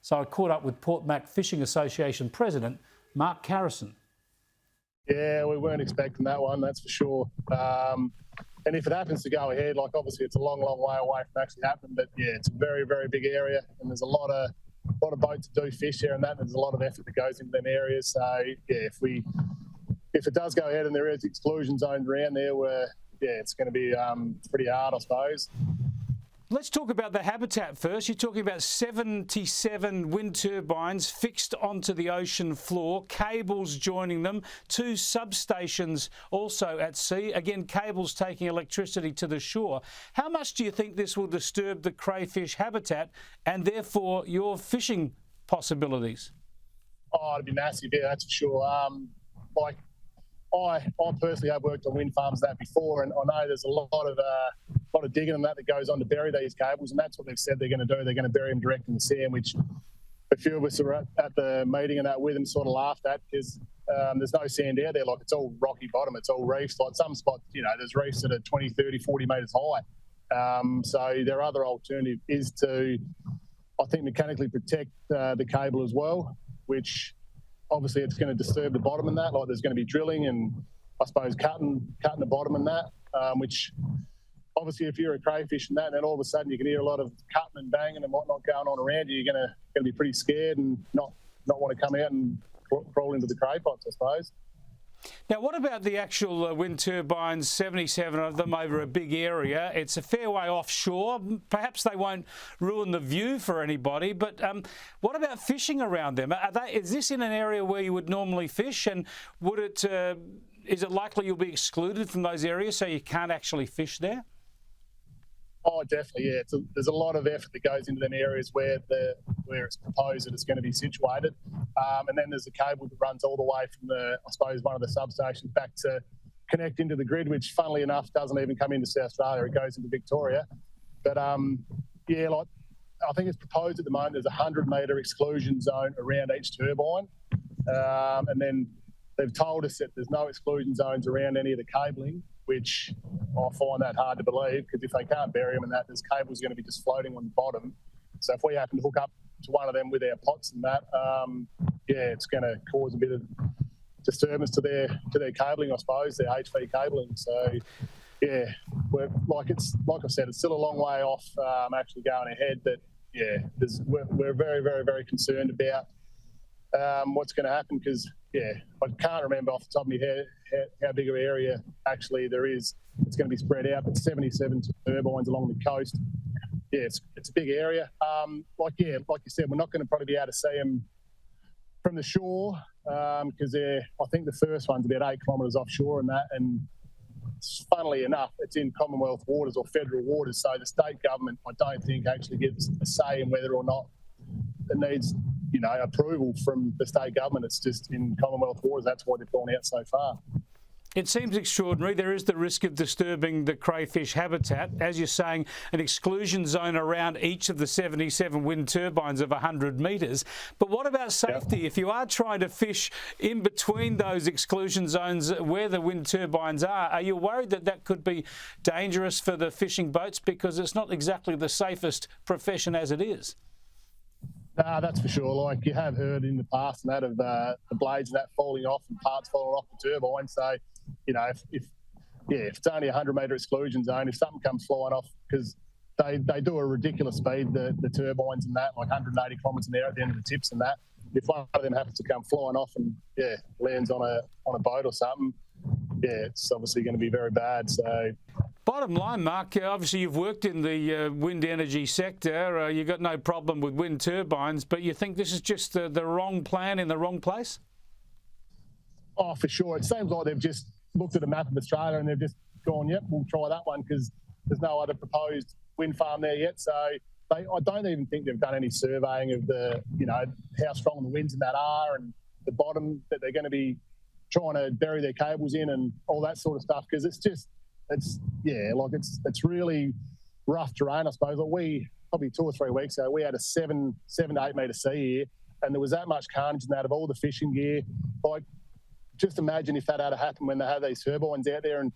So I caught up with Port Mac Fishing Association President Mark Carrison. Yeah, we weren't expecting that one, that's for sure. And if it happens to go ahead, like obviously it's a long, long way away from actually happening, but yeah, it's a very, very big area, and there's a lot of boats that do fish there, and there's a lot of effort that goes into them areas. So yeah, if it does go ahead and there is exclusion zones around there, it's going to be pretty hard, I suppose. Let's talk about the habitat first. You're talking about 77 wind turbines fixed onto the ocean floor, cables joining them, 2 substations also at sea, again cables taking electricity to the shore. How much do you think this will disturb the crayfish habitat and therefore your fishing possibilities? Oh, it'd be massive, yeah, that's for sure. I personally have worked on wind farms that before, and I know there's a lot of digging and that goes on to bury these cables, and that's what they've said they're going to do. They're going to bury them direct in the sand, which a few of us were at the meeting and that with them sort of laughed at, because there's no sand out there. Like, it's all rocky bottom, it's all reefs. Like some spots, there's reefs that are 20, 30, 40 metres high. So their other alternative is to, I think, mechanically protect the cable as well, which obviously it's going to disturb the bottom in that. Like, there's going to be drilling and I suppose cutting the bottom in that, which obviously if you're a crayfish and that, and then all of a sudden you can hear a lot of cutting and banging and whatnot going on around you, you're going to be pretty scared and not want to come out and crawl into the cray pots, I suppose. Now, what about the actual wind turbines, 77 of them over a big area? It's a fair way offshore. Perhaps they won't ruin the view for anybody, but what about fishing around them? Is this in an area where you would normally fish, and is it likely you'll be excluded from those areas so you can't actually fish there? Oh, definitely, yeah. There's a lot of effort that goes into them areas where it's proposed that it's going to be situated. And then there's a cable that runs all the way from one of the substations back to connect into the grid, which funnily enough doesn't even come into South Australia, it goes into Victoria. But I think it's proposed at the moment there's a 100-metre exclusion zone around each turbine. And then they've told us that there's no exclusion zones around any of the cabling, which I find that hard to believe, because if they can't bury them and that, there's cables going to be just floating on the bottom. So if we happen to hook up to one of them with our pots and that, it's going to cause a bit of disturbance to their cabling, I suppose, their HV cabling. So yeah, like I said, it's still a long way off actually going ahead, but yeah, we're very, very, very concerned about what's going to happen, because I can't remember off the top of my head how big of an area actually there is. It's going to be spread out, but 77 turbines along the coast. Yeah, it's a big area. Like you said, we're not going to probably be able to see them from the shore, because I think the first one's about 8 kilometres offshore and that, and funnily enough, it's in Commonwealth waters or federal waters, so the state government, I don't think, actually gives a say in whether or not it needs approval from the state government. It's just in Commonwealth waters. That's why they've gone out so far. It seems extraordinary. There is the risk of disturbing the crayfish habitat. As you're saying, an exclusion zone around each of the 77 wind turbines of 100 metres. But what about safety? Yep. If you are trying to fish in between those exclusion zones where the wind turbines are you worried that could be dangerous for the fishing boats, because it's not exactly the safest profession as it is? That's for sure. Like, you have heard in the past and that of the blades and that falling off and parts falling off the turbine. So, if it's only a 100-metre exclusion zone, if something comes flying off, because they do a ridiculous speed, the turbines and that, like 180 kilometres an hour at the end of the tips and that. If one of them happens to come flying off and lands on a boat or something, it's obviously going to be very bad. So. Bottom line, Mark, obviously you've worked in the wind energy sector. You've got no problem with wind turbines, but you think this is just the wrong plan in the wrong place? Oh, for sure. It seems like they've just looked at a map of Australia and they've just gone, yep, we'll try that one, because there's no other proposed wind farm there yet. So I don't even think they've done any surveying of how strong the winds in that are and the bottom that they're going to be trying to bury their cables in and all that sort of stuff, because it's really rough terrain, I suppose. Like, we probably 2 or 3 weeks ago, we had a 7 to 8 metre sea here, and there was that much carnage in that of all the fishing gear. Like, just imagine if that had happened when they had these turbines out there and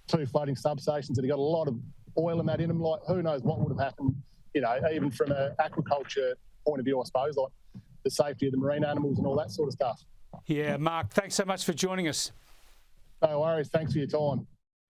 2 floating substations that have got a lot of oil in that in them. Like, who knows what would have happened, even from an aquaculture point of view, I suppose, like the safety of the marine animals and all that sort of stuff. Yeah, Mark, thanks so much for joining us. No worries. Thanks for your time.